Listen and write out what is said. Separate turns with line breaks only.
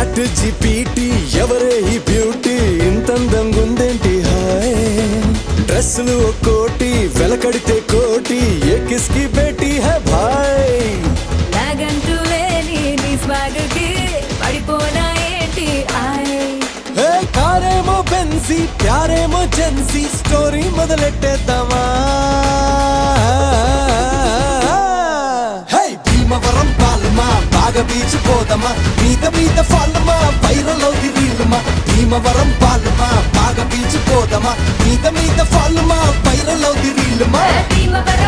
chat GPT ఎవరే ఈ beauty ఇంతందంగుందేంటి hi డ్రెస్సులు ఒక్కోటి వెలకడితే కోటి ఏ కిస్కి బేటీ హై భాయ్
నాగంటూ లేని నీ స్వాగకి పడిపోనా ఏంటి ఆయ్
హే కారేమో బెన్సీ ప్యారేమో జెన్సీ స్టోరీ మొదలెట్టేద్దామా హే భీమవరం పాలమా బాగా బీచ్ పోదమా మీద ఫాలమా వైరల్ అవుది రీల్మా భీమవరం పాలమా బాగా బీచ్ పోదమా మీద ఫాలమా వైరల్ అవుది రీల్మా
భీమవరం